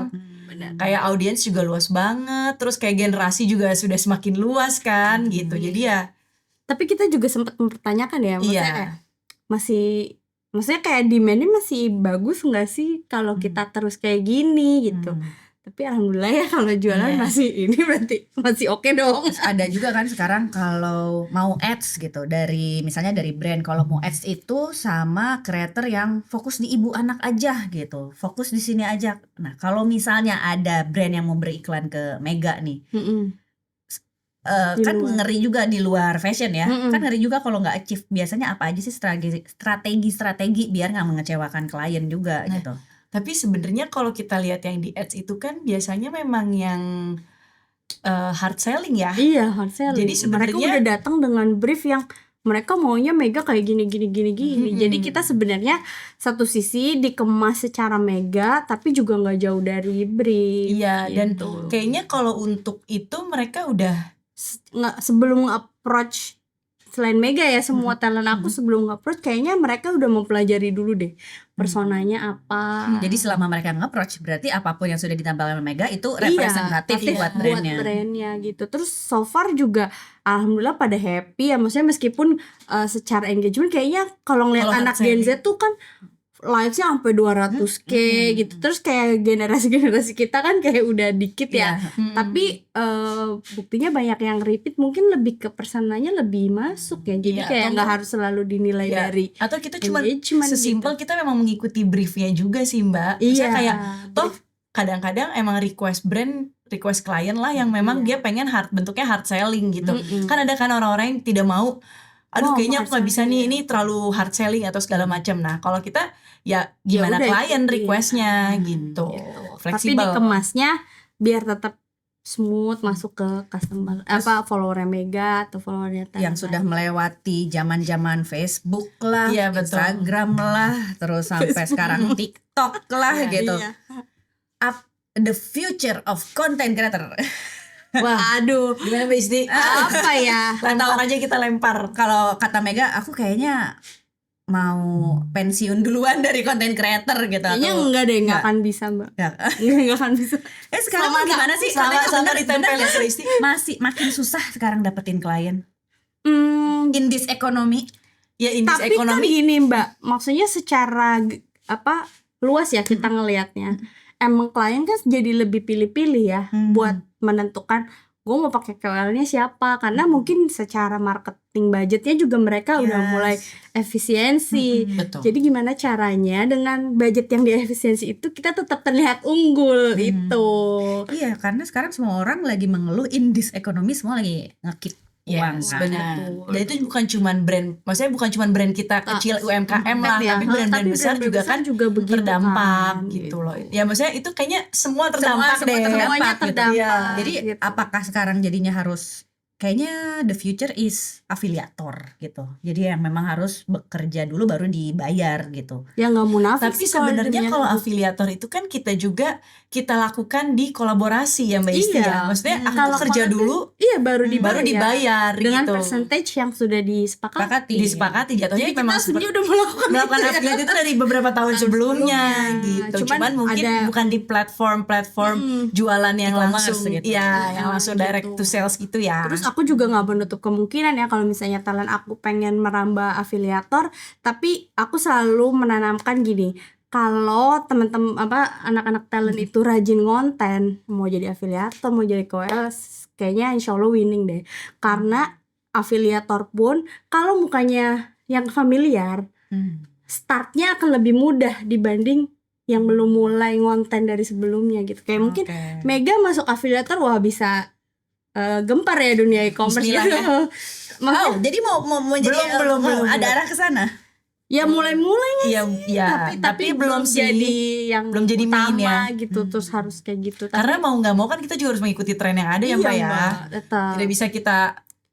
Kayak audiens juga luas banget, terus kayak generasi juga sudah semakin luas kan gitu. Jadi ya Tapi kita juga sempat mempertanyakan ya, maksudnya Iya. kayak maksudnya kayak demandnya masih bagus nggak sih kalau kita terus kayak gini gitu. Tapi alhamdulillah ya kalau jualan Iya. masih ini berarti masih oke dong. Terus ada juga kan sekarang kalau mau ads gitu misalnya dari brand, kalau mau ads itu sama creator yang fokus di ibu anak aja gitu, fokus di sini aja. Nah kalau misalnya ada brand yang mau beriklan ke Mega nih, Di kan luar. ngeri juga di luar fashion ya. Mm-mm. Kan ngeri juga kalau nggak achieve. Biasanya apa aja sih strategi biar nggak mengecewakan klien juga Nah, gitu. tapi sebenarnya kalau kita lihat yang di ads itu kan biasanya memang yang hard selling ya. Iya, hard selling. Jadi mereka sebenarnya- udah datang dengan brief yang mereka maunya Mega kayak gini. Jadi kita sebenarnya satu sisi dikemas secara Mega, tapi juga nggak jauh dari brief. Iya, dan gitu. kayaknya kalau untuk itu mereka udah Sebelum approach selain Mega ya, semua talent aku sebelum approach kayaknya mereka udah mempelajari dulu deh personanya apa. Jadi selama mereka nge-approach berarti apapun yang sudah ditampilkan Mega itu Iya, representatif buat brandnya. gitu. Terus so far juga alhamdulillah pada happy ya, maksudnya meskipun secara engagement kayaknya kalau ngeliat Kalau anak hard Gen selling. Z tuh kan likes-nya sampai 200k gitu. Terus kayak generasi kita kan kayak udah dikit ya. Iya. Tapi buktinya banyak yang repeat, mungkin lebih ke personanya lebih masuk ya. Jadi Iya, kayak atau nggak harus selalu dinilai Iya. dari atau kita cuma engagement sesimpel gitu. kita memang mengikuti briefnya juga sih Mbak. Iya. Misalnya kayak toh kadang-kadang emang request klien lah yang memang dia pengen bentuknya hard selling gitu. Kan ada kan orang-orang yang tidak mau, aduh kayaknya hard aku nggak bisa selling nih, ini terlalu hard selling atau segala macam. Nah kalau kita ya gimana udah, klien ikutin. requestnya gitu, Tapi fleksibel. dikemasnya biar tetap smooth masuk ke customer follower Mega atau followernya Yang sudah melewati zaman-zaman Facebook lah, Iya, betul. Instagram lah, terus sampai sekarang TikTok lah gitu. Iya. Up the future of content creator. Wah, aduh, Gimana Mbak Isti? apa ya? Lempar aja kita lempar. Kalau kata Mega, aku kayaknya mau pensiun duluan dari content creator gitu. Kayaknya atau enggak deh, enggak Nggak. akan bisa Mbak. Nggak. Enggak akan bisa. Sekarang Sama gimana sih? Sama Katanya ditempel ya Mbak Isti. masih makin susah sekarang dapetin klien Hmm, in this economy. Ya indis tapi kan ekonomi. gini Mbak, maksudnya secara luas ya kita ngelihatnya. Emang klien kan jadi lebih pilih-pilih ya buat menentukan gue mau pakai KOL-nya siapa, karena mungkin secara marketing budgetnya juga mereka udah mulai efisiensi. Betul. Jadi gimana caranya dengan budget yang diefisiensi itu kita tetap terlihat unggul itu. Iya, karena sekarang semua orang lagi mengeluh in this economy, semua lagi ngekip uang. Yes, kan. benar. Dan itu bukan cuman brand, maksudnya bukan cuman brand kita kecil UMKM lah, ya. tapi brand-brand Tapi besar brand juga besar kan juga begitu terdampak kan, gitu loh. Ya maksudnya itu kayaknya semua terdampak Semua deh. terdampak Semuanya gitu. terdampak. Iya. Jadi gitu. apakah sekarang jadinya harus kayaknya the future is afiliator gitu. Jadi yang memang harus bekerja dulu baru dibayar gitu. Ya nggak munafik Tapi sih kalau sebenarnya dunia kalau gitu. afiliator itu kan kita lakukan di kolaborasi ya Mbak Isti Iya. ya. Maksudnya aku Kalau tuh kerja kolaborasi, dulu iya baru dibayar, baru dibayar dengan gitu. percentage yang sudah disepakati. Disepakati jatuhnya Jadi memang kita sebenarnya udah melakukan melakukan itu ya. affiliate itu dari beberapa tahun sebelumnya gitu. Cuman Cuman mungkin ada- bukan di platform jualan yang E-commerce langsung gitu. ya, yang langsung direct gitu. to sales gitu ya. Terus aku juga nggak menutup kemungkinan ya kalau misalnya talent aku pengen merambah afiliator, tapi aku selalu menanamkan gini, kalau teman-teman anak-anak talent itu rajin konten, mau jadi afiliator, mau jadi KOL, kayaknya insya Allah winning deh. Karena afiliator pun kalau mukanya yang familiar, startnya akan lebih mudah dibanding yang belum mulai ngonten dari sebelumnya gitu. Kayak mungkin Oke. Mega masuk afiliator, wah bisa gempar ya dunia e-commerce Bismillah gitu. ya. Maksudnya, Oh, jadi mau jadi Belum, ada belum. arah ke sana. ya mulai-mulai Iya, ya, tapi belum sih. jadi yang belum jadi main utama ya. gitu, terus harus kayak gitu. Karena mau nggak mau kan kita juga harus mengikuti tren yang ada ya Mbak ya. Tetap. Tidak bisa kita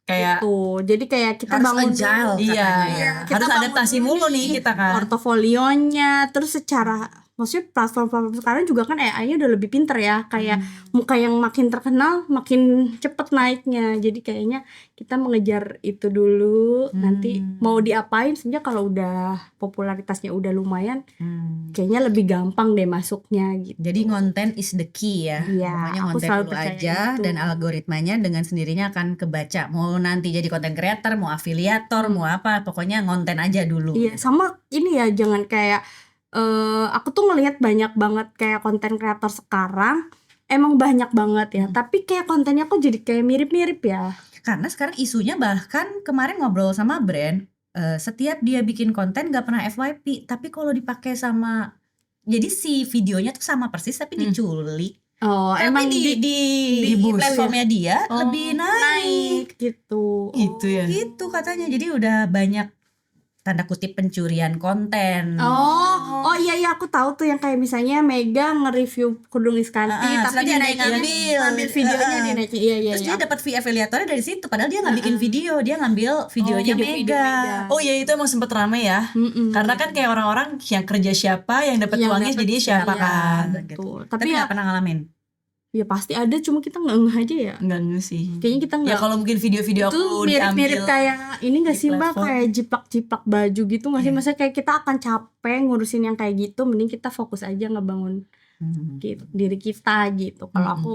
kayak Tuh, jadi kayak kita Harus bangun agile dulu. iya, katanya. Kita harus bangun adaptasi dulu mulu nih nih kita kan. portofolionya, terus secara maksudnya platform-platform sekarang juga kan AI-nya udah lebih pinter ya, kayak muka yang makin terkenal makin cepet naiknya. Jadi kayaknya kita mengejar itu dulu, nanti mau diapain sebenarnya kalau udah popularitasnya udah lumayan, kayaknya lebih gampang deh masuknya gitu. Jadi konten is the key ya. Iya, Pokoknya aku konten selalu dulu percaya aja itu. dan algoritmanya dengan sendirinya akan kebaca. Mau nanti jadi konten creator, mau afiliator, mau apa, pokoknya konten aja dulu. Iya, sama ini ya, jangan kayak aku tuh ngelihat banyak banget kayak konten kreator sekarang emang banyak banget ya, tapi kayak kontennya kok jadi kayak mirip-mirip ya. Karena sekarang isunya bahkan kemarin ngobrol sama brand, setiap dia bikin konten gak pernah FYP, tapi kalau dipakai sama, jadi si videonya tuh sama persis tapi diculik. Oh, Tapi emang di boost platformnya dia Oh, lebih naik. gitu. Gitu ya. Gitu katanya. Jadi udah banyak tanda kutip pencurian konten. Oh iya aku tahu tuh yang kayak misalnya Mega nge-review kerudung Iskanti, tapi nanti ada dinaikin, yang ngambil. videonya dinaikin. Iya. Terus dia dapat fee affiliatornya dari situ, padahal dia nggak bikin video, dia ngambil videonya video Mega. Mega. Oh ya, itu emang sempet rame ya. Karena kan kayak orang-orang yang kerja siapa, yang dapat Yang uangnya dapet jadi siapa siapa. kan. Betul. Tapi Tapi nggak ya, pernah ngalamin. ya pasti ada, cuma kita nggak aja ya. Enggak sih. Kayaknya kita Ya nggak. kalau mungkin video-video Itu aku mirip-mirip diambil kayak ini gak di sih Mbak, platform. kayak jiplak-jiplak baju gitu gak sih? Iya. Maksudnya kayak kita akan capek ngurusin yang kayak gitu, mending kita fokus aja ngebangun gitu, diri kita gitu. Kalau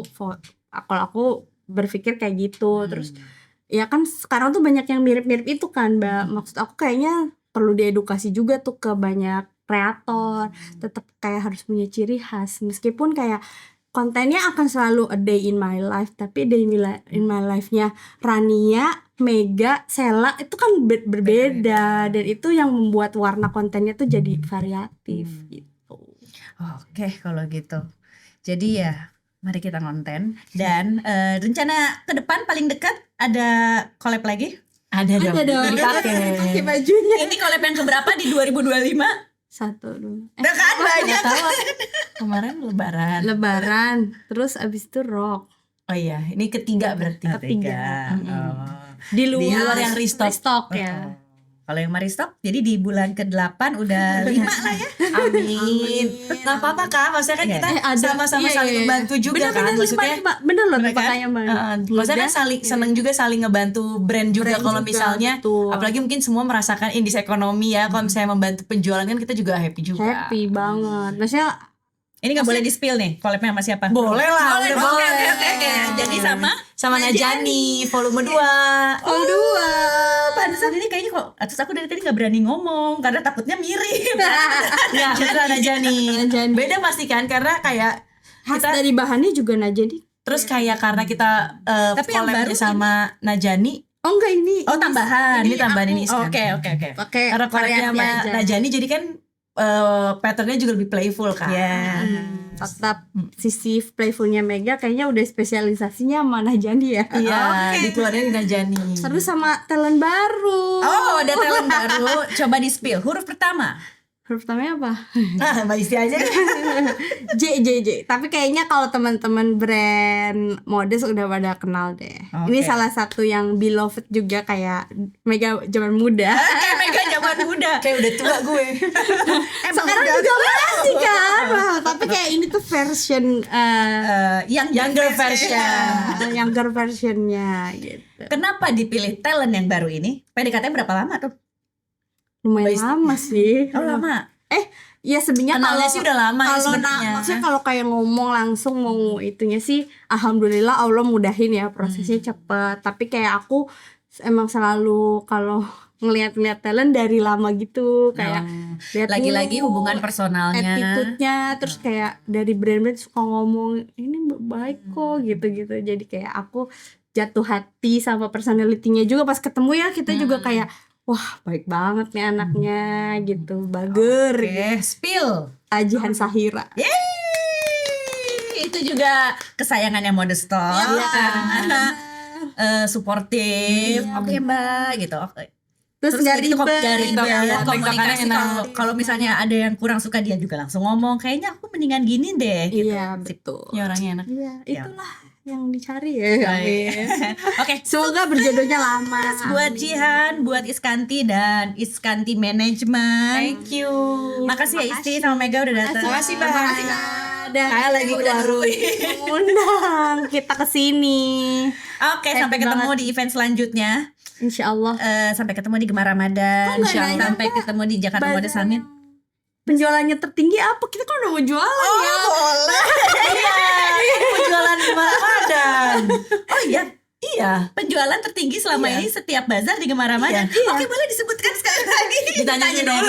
aku berpikir kayak gitu. Terus ya kan sekarang tuh banyak yang mirip-mirip itu kan Mbak. Maksud aku kayaknya perlu diedukasi juga tuh ke banyak kreator, tetap kayak harus punya ciri khas, meskipun kayak kontennya akan selalu a day in my life, tapi day in my life-nya Rania, Mega, Sela itu kan berbeda, dan itu yang membuat warna kontennya tuh jadi variatif gitu. Oke, kalau gitu. Jadi ya, mari kita konten. Dan rencana ke depan paling dekat ada collab lagi? Ada dong. pakai Dipakai. bajunya. Ini collab yang keberapa di 2025? Satu dulu. Udah kan banyak. Nggak tahu. Kemarin Lebaran. Lebaran, terus abis itu rock. Oh iya, ini ketiga berarti. Ketiga. Oh. Di luar, luar yang restock. ya. Kalau yang Maristok, jadi di bulan ke-8 udah 5 lah ya. Amin. Nggak apa-apa Kak, maksudnya kan Iya. kita Ada. sama-sama Iya, saling iya. ngebantu juga kan. Maksudnya bener loh Bener kan? makanya Mbak. maksudnya kan Udah, seneng juga saling ngebantu brand juga Brand kalau juga, misalnya betul. apalagi mungkin semua merasakan indis ekonomi ya, kalau misalnya membantu penjualan kan kita juga happy juga. happy banget. Maksudnya Ini nggak boleh di-spill nih, collabnya sama siapa? Boleh lah, udah Oke, boleh. oke. Jadi sama Najani volume 2. oh dua. pantesan ini kayaknya kok atus aku dari tadi nggak berani ngomong karena takutnya mirip. Ya, bukan Najani. Najani. Beda pasti kan karena kayak Khas kita dari bahannya juga Najani. terus kayak karena kita Tapi yang collabnya baru sama Najani. Oh enggak ini. Oh, tambahan. Ini tambahan aku ini Iskan. Oke. pakai Karena collabnya variasi sama aja. Najani jadi kan patternnya juga lebih playful kan. Ya. Tetap sisi playfulnya Mega kayaknya udah spesialisasinya sama Najani ya. Iya, dikeluarin di Najani. Terus sama talent baru. Oh, ada talent baru. Coba di-spill. Huruf pertama. Huruf pertamanya apa? Nah, Mbak Isti aja deh. J. Tapi kayaknya kalau teman-teman brand mode udah pada kenal deh. Ini Oke. salah satu yang beloved juga kayak Mega zaman muda. Kayak Mega zaman muda. Kayak udah tua gue. Sekarang juga masih kan. Wah, tapi kayak ini tuh version Yang Younger version. younger versionnya gitu. Kenapa dipilih talent yang baru ini? PDKT berapa lama tuh? Lumayan lama sih. Oh lama. Ya sebenarnya Kenalnya kalau sih udah lama ya kalau sebenarnya. maksudnya kalau kayak ngomong langsung mau itunya sih alhamdulillah Allah mudahin ya prosesnya cepet. Tapi kayak aku emang selalu kalau ngelihat talent dari lama gitu kayak lihat Lagi-lagi dulu hubungan personalnya. attitude-nya, terus kayak dari brand-brand suka ngomong ini baik kok gitu-gitu. Jadi kayak aku jatuh hati sama personality-nya juga pas ketemu ya kita juga kayak wah baik banget nih anaknya gitu, bager. Oke, spill. Tajihan Sahira. Yeay. Itu juga kesayangannya Mode Store Iya. karena suportif. Oke Mbak gitu. Oke. Terus nggak itu kok ribet. nggak ribet, Iya, komunikasi enak. kalau misalnya ada yang kurang suka dia juga langsung ngomong. Kayaknya aku mendingan gini deh. Gitu. Iya betul. Ya orangnya enak. Iya itulah yang dicari ya. Amin. Oke. Semoga berjodohnya lama. Buat Jihan, buat Iskanti dan Iskanti Management. Thank you. Makasih ya Isti sama Mega udah datang. Makasih, Mbak. Dan Kayak lagi keluar. undang kita ke sini. Oke, sampai ketemu di event selanjutnya. Insya Allah. Sampai ketemu di Gemar Ramadan. Kok nggak nanya, Sampai ketemu di Jakarta Mode Summit. Penjualannya tertinggi apa? Kita kan udah mau jualan ya. Boleh. Iya. Penjualan Gemar Ramadan. Oh iya, Iya. penjualan tertinggi selama Iya. ini setiap bazar di Gemar Ramadan. Iya. Oke, boleh disebutkan sekali lagi. Ditanyain dulu.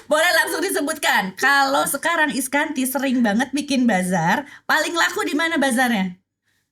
Boleh langsung disebutkan. Kalau sekarang Iskanti sering banget bikin bazar, paling laku di mana bazarnya?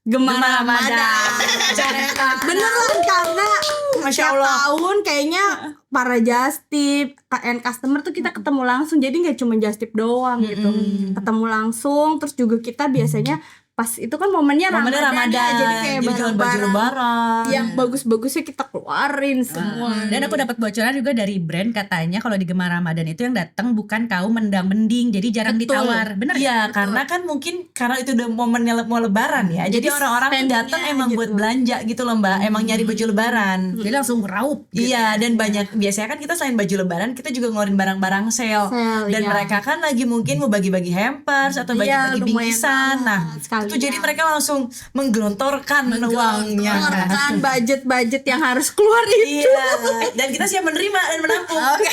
Gemar Ramadan. Ramadan. Beneran karena Masya setiap Allah. tahun kayaknya para just tip and customer tuh kita ketemu langsung, jadi nggak cuma just tip doang gitu, ketemu langsung. Terus juga kita biasanya pas itu kan momennya Ramadan, ya, jadi kayak jual baju barang-barang lebaran. yang bagus-bagusnya kita keluarin semua. Dan aku dapat bocoran juga dari brand, katanya kalau di Gemar Ramadan itu yang datang bukan kaum mendang-mending, jadi jarang Betul. ditawar. Bener nggak? Iya, karena kan mungkin karena itu udah momennya mau lebaran ya. Jadi Jadi orang-orang tuh spendingnya datang emang gitu. buat belanja gitu loh, Mbak. Emang nyari baju lebaran. Jadi langsung raup. Gitu. Iya, dan banyak biasanya kan kita selain baju lebaran kita juga ngeluarin barang-barang sale. Sale, Dan iya. mereka kan lagi mungkin mau bagi-bagi hampers atau Iya, bagi-bagi lumayan bingkisan. banget Nah, sekalian. itu jadi mereka langsung menggelontorkan uangnya. Mengeluarkan budget-budget yang harus keluar itu. Iya, dan kita siap menerima dan menampung. Oke.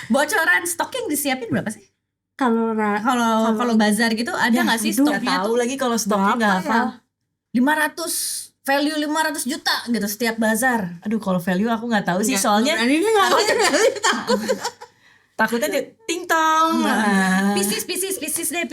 Bocoran stok yang disiapin berapa sih? Kalau Kalau bazar gitu ada nggak sih Nggak stoknya tahu tuh? lagi kalau stoknya nggak Berapa hafal. ya? 500 value 500 juta gitu setiap bazar. Aduh, kalau value aku nggak tahu sih, soalnya ini nggak tahu. takutnya dia ting tong. Nah. Pisces deh.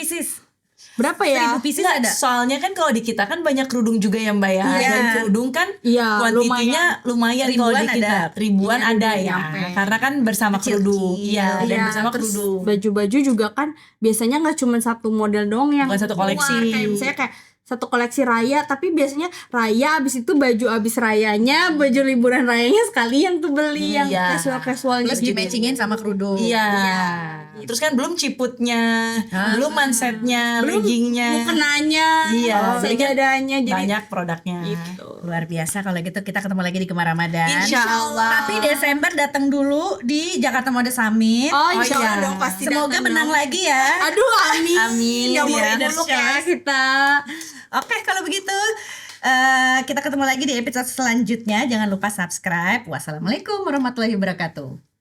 Berapa ya? 1000 pieces Nggak, ada. soalnya kan kalau di kita kan banyak kerudung juga ya Mbak ya. Iya. Dan kerudung kan Iya, kuantitinya lumayan kalau Ribuan di kita. ada. Ribuan Iya, ada ribuan ya. nyampe. Karena kan bersama Kecil-kecil. kerudung. Iya, dan Iya, bersama terus kerudung. baju-baju juga kan biasanya nggak cuma satu model doang yang Bukan satu keluar. koleksi. Kayak misalnya kayak satu koleksi raya, tapi biasanya raya abis itu baju abis rayanya, baju liburan rayanya sekalian tuh beli yang Iya. casual Terus gitu. di-matchingin sama kerudung. Iya. Terus kan belum ciputnya, belum mansetnya, leggingnya. Mukenanya, Iya, jadi kan sajadahnya, jadi banyak produknya. gitu. Luar biasa. Kalau gitu kita ketemu lagi di Gemar Ramadan. Insya Allah. Tapi Desember datang dulu di Jakarta Mode Summit. Oh, insya iya. Allah dong pasti Semoga datang menang dong. lagi ya. Aduh, amin. Amin, Yang ya. muluk ya kita. Oke, kalau begitu kita ketemu lagi di episode selanjutnya. Jangan lupa subscribe. Wassalamualaikum warahmatullahi wabarakatuh.